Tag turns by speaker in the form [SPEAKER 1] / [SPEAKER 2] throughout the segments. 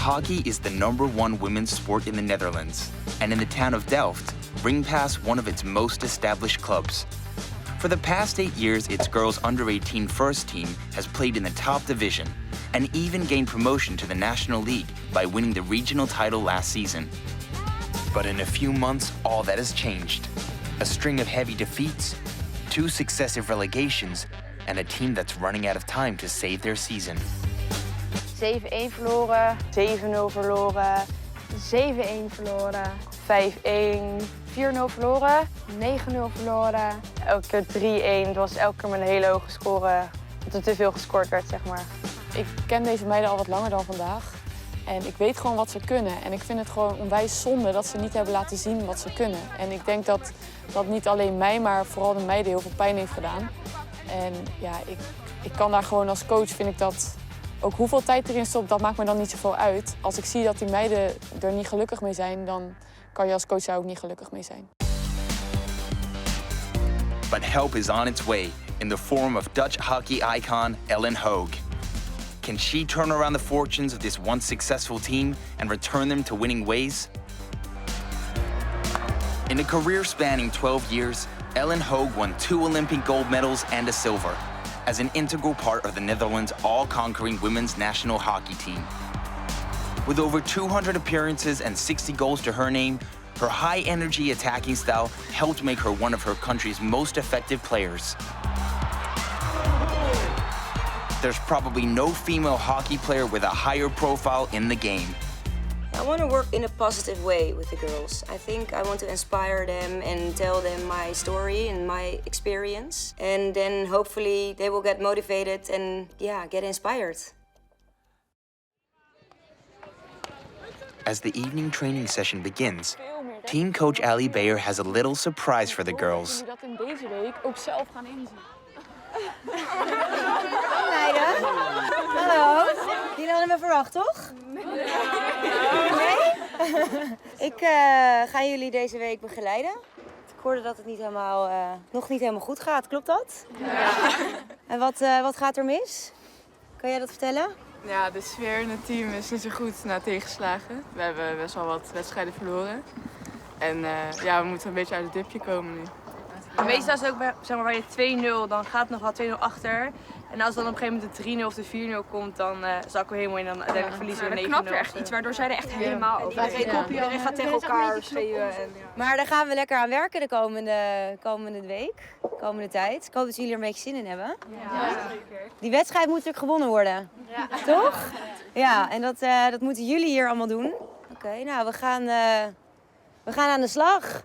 [SPEAKER 1] Hockey is the #1 women's sport in the Netherlands, and in the town of Delft, Ringpass one of its most established clubs. For the past 8 years, its girls under-18 first team has played in the top division and even gained promotion to the National League by winning the regional title last season. But in a few months, all that has changed. A string of heavy defeats, 2 successive relegations, and a team that's running out of time to save their season.
[SPEAKER 2] 7-1 verloren, 7-0 verloren, 7-1 verloren, 5-1, 4-0 verloren, 9-0 verloren. Elke keer 3-1. Het was elke keer met een hele hoge score, dat er te veel gescoord werd, zeg maar.
[SPEAKER 3] Ik ken deze meiden al wat langer dan vandaag. En ik weet gewoon wat ze kunnen. En ik vind het gewoon onwijs zonde dat ze niet hebben laten zien wat ze kunnen. En ik denk dat dat niet alleen mij, maar vooral de meiden heel veel pijn heeft gedaan. En ja, ik kan daar gewoon als coach, vind ik dat... Ook hoeveel tijd erin stopt, dat maakt me dan niet zoveel uit. Als ik zie dat die meiden er niet gelukkig mee zijn, dan kan je als coach daar ook niet gelukkig mee zijn.
[SPEAKER 1] But help is on its way in the form of Dutch hockey icon Ellen Hoog. Can she turn around the fortunes of this once successful team and return them to winning ways? In a career spanning 12 years, Ellen Hoog won 2 Olympic gold medals and a silver, as an integral part of the Netherlands' all-conquering women's national hockey team. With over 200 appearances and 60 goals to her name, her high-energy attacking style helped make her one of her country's most effective players. There's probably no female hockey player with a higher profile in the game.
[SPEAKER 4] I want to work in a positive way with the girls. I think I want to inspire them and tell them my story and my experience. And then hopefully they will get motivated and get inspired.
[SPEAKER 1] As the evening training session begins, team coach Ali Beyer has a little surprise for the girls.
[SPEAKER 3] Dat in deze week ook zelf gaan inzien.
[SPEAKER 4] Meiden, hallo. Jullie hadden me verwacht, toch? Nee? Ik ga jullie deze week begeleiden. Ik hoorde dat het nog niet helemaal goed gaat, klopt dat? Ja. En wat gaat er mis? Kan jij dat vertellen?
[SPEAKER 5] Ja, de sfeer in het team is niet zo goed na tegenslagen. We hebben best wel wat wedstrijden verloren. En we moeten een beetje uit het dipje komen nu.
[SPEAKER 2] Meestal is het ook bij je 2-0, dan gaat het nog wel 2-0 achter. En als dan op een gegeven moment de 3-0 of de 4-0 komt, dan zakken we helemaal in en dan uiteindelijk verliezen we 9-0. Dan knapt er echt iets, waardoor zij er echt helemaal over. Iedereen gaat tegen elkaar schreeuwen.
[SPEAKER 4] Maar daar gaan we lekker aan werken de komende week, de komende tijd. Ik hoop dat jullie er een beetje zin in hebben.
[SPEAKER 2] Ja, zeker.
[SPEAKER 4] Die wedstrijd moet natuurlijk gewonnen worden, toch? Ja, en dat moeten jullie hier allemaal doen. Oké, nou we gaan aan de slag.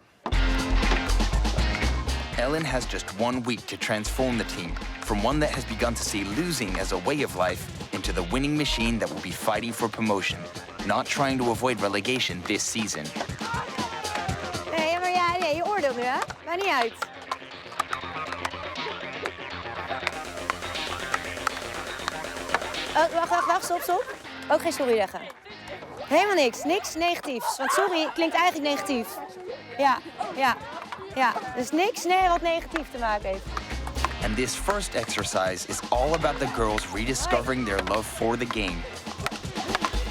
[SPEAKER 1] Ellen has just 1 week to transform the team from one that has begun to see losing as a way of life into the winning machine that will be fighting for promotion, not trying to avoid relegation this season.
[SPEAKER 4] Nee, maar je oordeelt nu, hè? Maakt niet uit. Oh, wacht, stop. Ook geen sorry zeggen. Helemaal niks negatiefs. Want sorry klinkt eigenlijk negatief. Ja, dus niks wat negatief te maken heeft.
[SPEAKER 1] And this first exercise is all about the girls rediscovering their love for the game.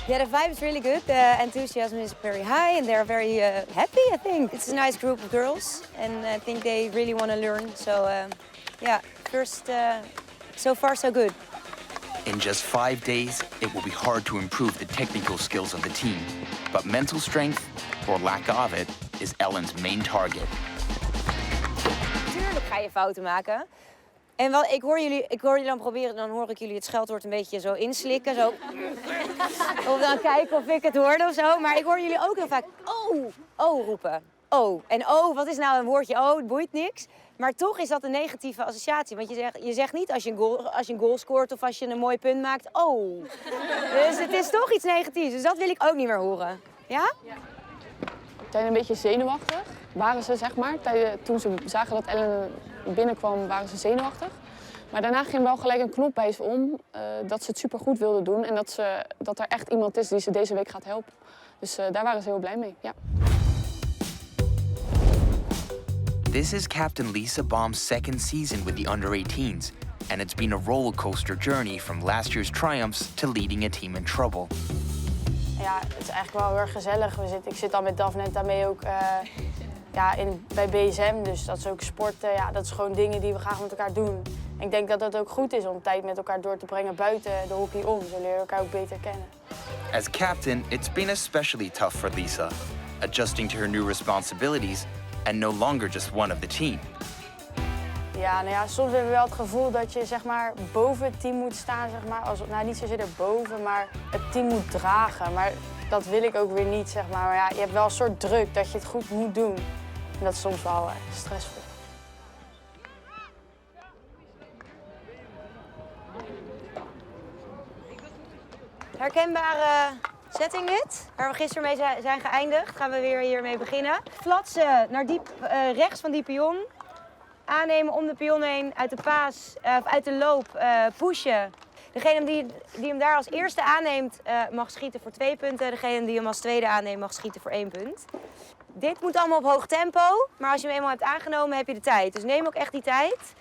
[SPEAKER 4] Yeah, the vibe is really good. The enthusiasm is very high and they're very happy, I think. It's a nice group of girls and I think they really want to learn. So, so far so good.
[SPEAKER 1] In just 5 days, it will be hard to improve the technical skills of the team. But mental strength, or lack of it, is Ellen's main target.
[SPEAKER 4] Tuurlijk ga je fouten maken. En ik hoor jullie dan proberen, dan hoor ik jullie het scheldwoord een beetje zo inslikken. Zo. Of dan kijken of ik het hoorde of zo. Maar ik hoor jullie ook heel vaak roepen. En wat is nou een woordje het boeit niks. Maar toch is dat een negatieve associatie. Want je zegt niet als je een goal scoort of als je een mooi punt maakt, Dus het is toch iets negatiefs. Dus dat wil ik ook niet meer horen. Ja?
[SPEAKER 3] Zijn een beetje zenuwachtig, waren ze zeg maar. Toen ze zagen dat Ellen binnenkwam, waren ze zenuwachtig. Maar daarna ging wel gelijk een knop bij ze om, dat ze het supergoed wilden doen. En dat er echt iemand is die ze deze week gaat helpen. Dus daar waren ze heel blij mee, ja.
[SPEAKER 1] This is Captain Lisa Baum's second season with the under-18s, and it's been a rollercoaster journey from last year's triumphs to leading a team in trouble.
[SPEAKER 3] Ja, het is eigenlijk wel heel erg gezellig. Ik zit dan met Daphne en Tamee ook bij BSM, dus dat is ook sporten. Ja, dat is gewoon dingen die we graag met elkaar doen. En ik denk dat het ook goed is om tijd met elkaar door te brengen buiten de hockey om. Zo leren we elkaar ook beter kennen.
[SPEAKER 1] As captain, it's been especially tough for Lisa, adjusting to her new responsibilities and no longer just one of the team.
[SPEAKER 3] Ja, nou ja, soms hebben we wel het gevoel dat je zeg maar, boven het team moet staan. Zeg maar. Niet zozeer erboven, maar het team moet dragen. Maar dat wil ik ook weer niet. Zeg maar ja, je hebt wel een soort druk dat je het goed moet doen. En dat is soms wel stressvol.
[SPEAKER 4] Herkenbare setting dit, waar we gisteren mee zijn geëindigd. Gaan we weer hiermee beginnen. Flatsen naar rechts van die pion. Aannemen om de pion heen, uit de paas, uit de loop, pushen. Degene die hem daar als eerste aanneemt mag schieten voor 2 punten. Degene die hem als tweede aanneemt mag schieten voor 1 punt. Dit moet allemaal op hoog tempo, maar als je hem eenmaal hebt aangenomen heb je de tijd. Dus neem ook echt die tijd.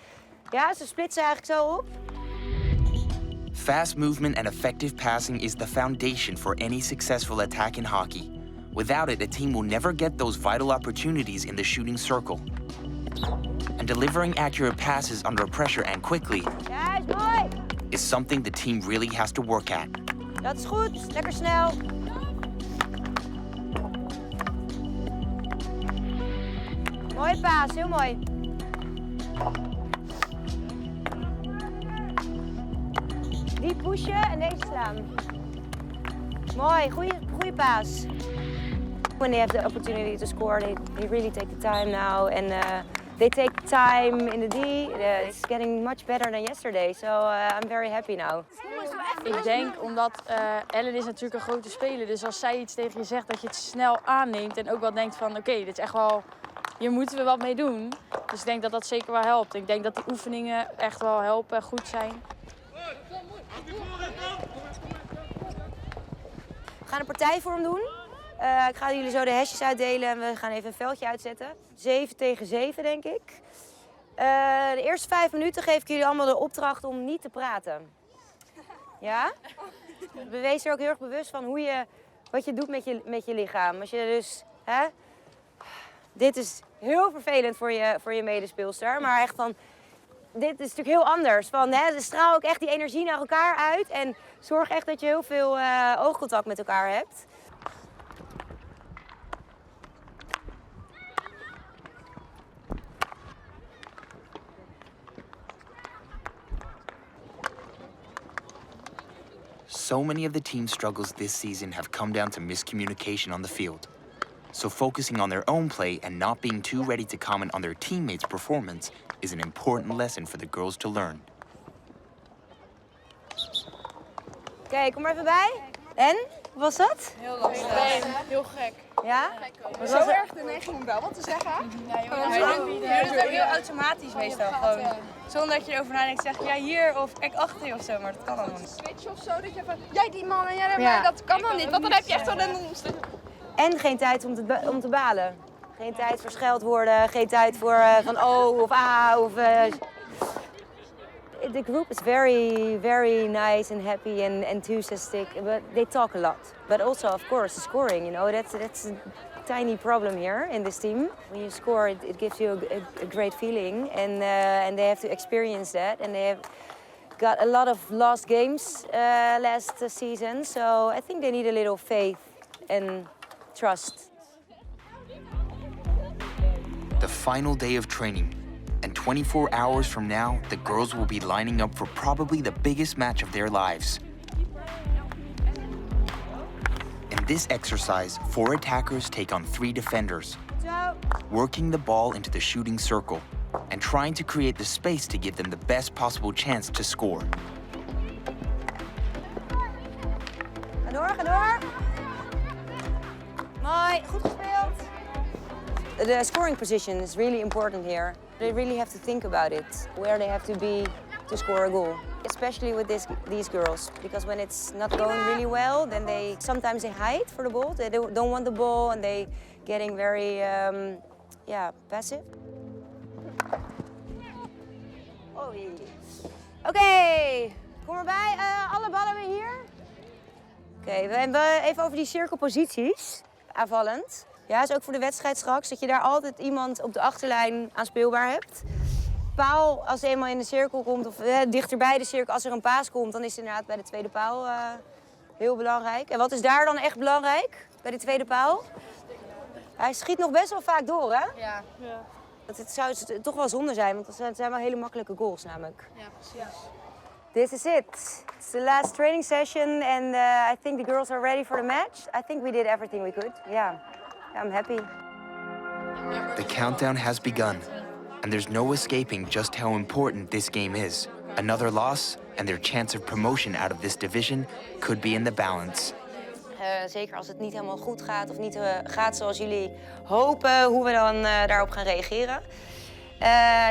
[SPEAKER 4] Ja, ze splitsen eigenlijk zo op.
[SPEAKER 1] Fast movement and effective passing is the foundation for any successful attack in hockey. Without it, a team will never get those vital opportunities in the shooting circle. And delivering accurate passes under pressure and quickly
[SPEAKER 4] Ja, is mooi.
[SPEAKER 1] is something the team really has to work at.
[SPEAKER 4] Dat is goed, lekker snel. Mooie paas, heel mooi. Die pushen en deze slaan. Mooi, goede paas. When they have the opportunity to score, they really take the time now. And they take time in the D. It's getting much better than yesterday. So I'm very happy now.
[SPEAKER 3] Ik denk omdat Ellen is natuurlijk een grote speler. Dus als zij iets tegen je zegt, dat je het snel aanneemt. En ook wel denkt van oké, dit is echt wel... Hier moeten we wat mee doen. Dus ik denk dat dat zeker wel helpt. Ik denk dat die oefeningen echt wel helpen, goed zijn.
[SPEAKER 4] We gaan een partijvorm doen. Ik ga jullie zo de hesjes uitdelen en we gaan even een veldje uitzetten. 7 tegen 7, denk ik. De eerste 5 minuten geef ik jullie allemaal de opdracht om niet te praten. Ja? Wees er ook heel erg bewust van wat je doet met je lichaam. Als je dus... Hè? Dit is heel vervelend voor je medespeelster, maar echt van... Dit is natuurlijk heel anders. Dus straal ook echt die energie naar elkaar uit en zorg echt dat je heel veel oogcontact met elkaar hebt.
[SPEAKER 1] So many of the team's struggles this season have come down to miscommunication on the field. So focusing on their own play and not being too ready to comment on their teammates' performance is an important lesson for the girls to learn.
[SPEAKER 4] Oké, kom maar even bij. En? Hoe was dat?
[SPEAKER 5] Heel lastig. Heel gek.
[SPEAKER 4] Ja?
[SPEAKER 5] Zo erg de neiging om wel wat te zeggen.
[SPEAKER 6] Je doet het heel automatisch meestal. Gewoon. Zonder dat je erover nadenkt, zeg je ja hier of kijk achter je of zo, maar dat kan allemaal niet.
[SPEAKER 5] Switch of zo, dat je van jij die man en jij maar dat kan dan niet. Want dan heb je echt zo'n...
[SPEAKER 4] En geen tijd om te balen. Geen tijd voor scheldwoorden, geen tijd voor van oh of ah of... The group is very, very nice and happy and enthusiastic, but they talk a lot. But also, of course, the scoring, that's a tiny problem here in this team. When you score, it gives you a great feeling, and they have to experience that. And they have got a lot of lost games last season, so I think they need a little faith and trust.
[SPEAKER 1] The final day of training. And 24 hours from now, the girls will be lining up for probably the biggest match of their lives. In this exercise, 4 attackers take on 3 defenders, working the ball into the shooting circle and trying to create the space to give them the best possible chance to score.
[SPEAKER 4] Ga door, ga door. Mooi, goed gespeeld. The scoring position is really important here. They really have to think about it, where they have to be to score a goal. Especially with these girls, because when it's not going really well, then sometimes they hide for the ball. They don't want the ball and they getting very passive. Oké, kom erbij. Alle ballen weer hier. Oké, we hebben even over die cirkelposities. Aanvallend. Ja, is ook voor de wedstrijd straks. Dat je daar altijd iemand op de achterlijn aanspeelbaar hebt. Paal, als hij eenmaal in de cirkel komt, of dichterbij de cirkel, als er een paas komt, dan is het inderdaad bij de tweede paal heel belangrijk. En wat is daar dan echt belangrijk, bij de tweede paal? Hij schiet nog best wel vaak door, hè?
[SPEAKER 6] Ja.
[SPEAKER 4] Het zou toch wel zonde zijn, want het zijn wel hele makkelijke goals namelijk.
[SPEAKER 6] Ja, precies.
[SPEAKER 4] This is it. It's the last training session and I think the girls are ready for the match. I think we did everything we could. Yeah, I'm happy.
[SPEAKER 1] The countdown has begun, and there's no escaping just how important this game is. Another loss, and their chance of promotion out of this division could be in the balance.
[SPEAKER 4] Zeker als het niet helemaal goed gaat of niet gaat zoals jullie hopen, hoe we dan daarop gaan reageren.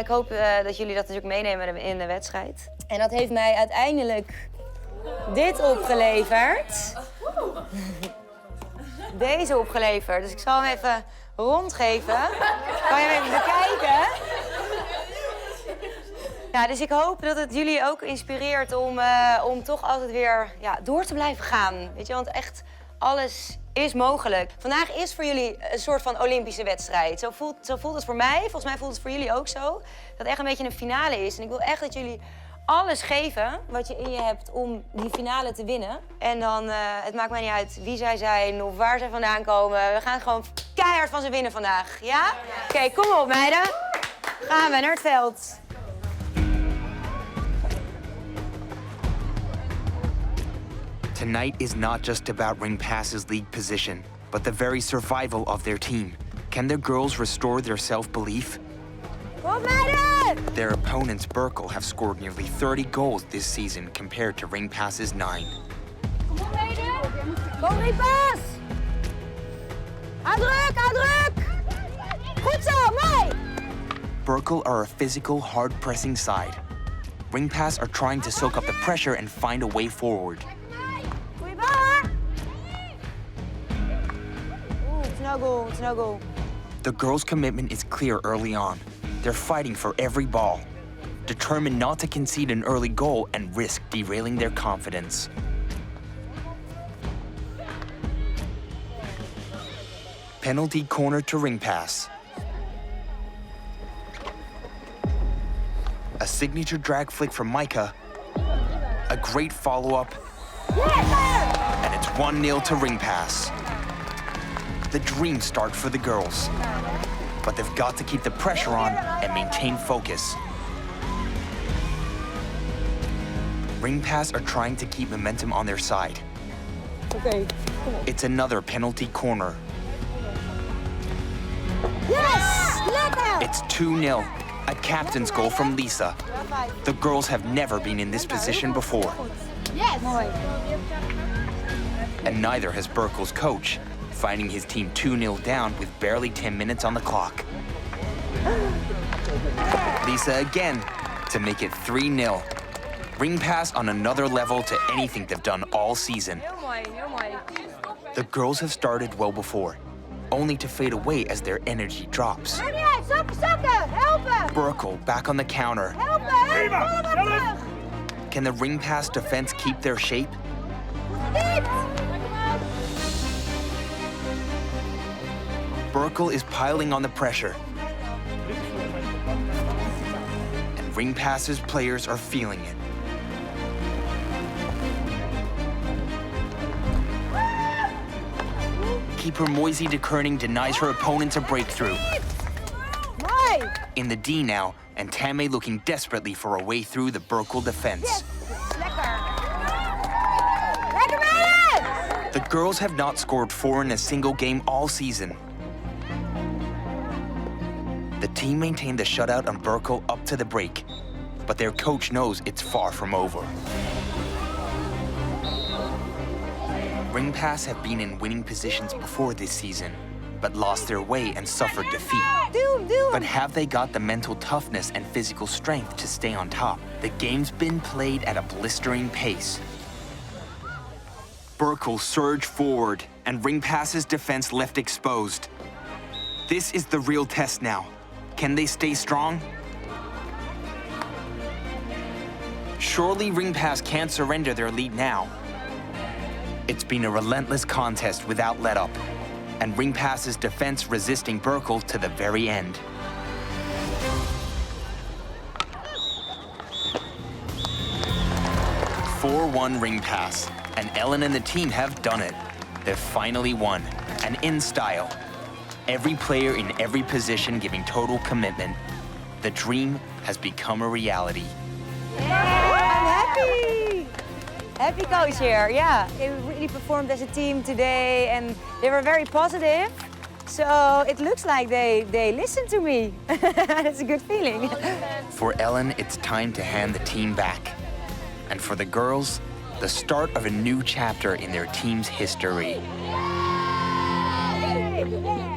[SPEAKER 4] Ik hoop dat jullie dat natuurlijk meenemen in de wedstrijd. En dat heeft mij uiteindelijk dit opgeleverd. Deze opgeleverd. Dus ik zal hem even rondgeven. Kan je hem even bekijken? Ja, dus ik hoop dat het jullie ook inspireert om toch altijd weer door te blijven gaan. Weet je, want echt alles is mogelijk. Vandaag is voor jullie een soort van Olympische wedstrijd. Zo voelt het voor mij. Volgens mij voelt het voor jullie ook zo. Dat het echt een beetje een finale is. En ik wil echt dat jullie alles geven wat je in je hebt om die finale te winnen. En dan, het maakt mij niet uit wie zij zijn of waar zij vandaan komen. We gaan gewoon keihard van ze winnen vandaag. Ja? Oké, kom op meiden. Gaan we naar het veld.
[SPEAKER 1] Tonight is not just about Ringpass's league position, but the very survival of their team. Can the girls restore their self-belief?
[SPEAKER 4] Kom op meiden!
[SPEAKER 1] Their opponents, Berkel, have scored nearly 30 goals this season compared to Ringpass's 9.
[SPEAKER 4] Kom op meiden! Kom Ringpass! Aan druk! Goed zo, mooi!
[SPEAKER 1] Berkel are a physical, hard-pressing side. Ringpass are trying to soak up the pressure and find a way forward.
[SPEAKER 4] Goeie bal! It's no goal.
[SPEAKER 1] The girls' commitment is clear early on. They're fighting for every ball, determined not to concede an early goal and risk derailing their confidence. Penalty corner to Ringpass. A signature drag flick from Micah. A great follow-up. And it's 1-0 to Ringpass. The dream start for the girls. But they've got to keep the pressure on and maintain focus. Ringpass are trying to keep momentum on their side.
[SPEAKER 4] Okay, come on.
[SPEAKER 1] It's another penalty corner.
[SPEAKER 4] Yes! Lekker!
[SPEAKER 1] It's 2-0, a captain's goal from Lisa. The girls have never been in this position before.
[SPEAKER 4] Yes! Mooi.
[SPEAKER 1] And neither has Berkel's coach, finding his team 2-0 down with barely 10 minutes on the clock. Lisa again to make it 3-0. Ringpass on another level to anything they've done all season.
[SPEAKER 4] Heel mooi.
[SPEAKER 1] The girls have started well before, only to fade away as their energy drops.
[SPEAKER 4] Maakt niet uit, zakken! Helpen!
[SPEAKER 1] Berkel back on the counter.
[SPEAKER 4] Helpen! Vallen maar terug!
[SPEAKER 1] Can the Ringpass defense keep their shape?
[SPEAKER 4] Niet!
[SPEAKER 1] Berkel is piling on the pressure. And Ringpass's players are feeling it. Keeper Moisey de Koning denies her opponents a breakthrough.
[SPEAKER 4] Mooi!
[SPEAKER 1] In the D now, and Tame looking desperately for a way through the Berkel defense.
[SPEAKER 4] Lekker! Lekker meiden!
[SPEAKER 1] The girls have not scored 4 in a single game all season. The team maintained the shutout on Berkel up to the break, but their coach knows it's far from over. Ringpass have been in winning positions before this season, but lost their way and suffered defeat. But have they got the mental toughness and physical strength to stay on top? The game's been played at a blistering pace. Berkel surged forward, and Ringpass's defense left exposed. This is the real test now. Can they stay strong? Surely Ringpass can't surrender their lead now. It's been a relentless contest without let-up, and Ringpass's defense resisting Burkle to the very end. "4-1 Ringpass, and Ellen and the team have done it. They've finally won, and in style. Every player in every position giving total commitment. The dream has become a reality."
[SPEAKER 4] I'm happy! Happy coach here, yeah. They really performed as a team today and they were very positive. So it looks like they listened to me. That's a good feeling.
[SPEAKER 1] For Ellen, it's time to hand the team back. And for the girls, the start of a new chapter in their team's history.
[SPEAKER 4] Yay!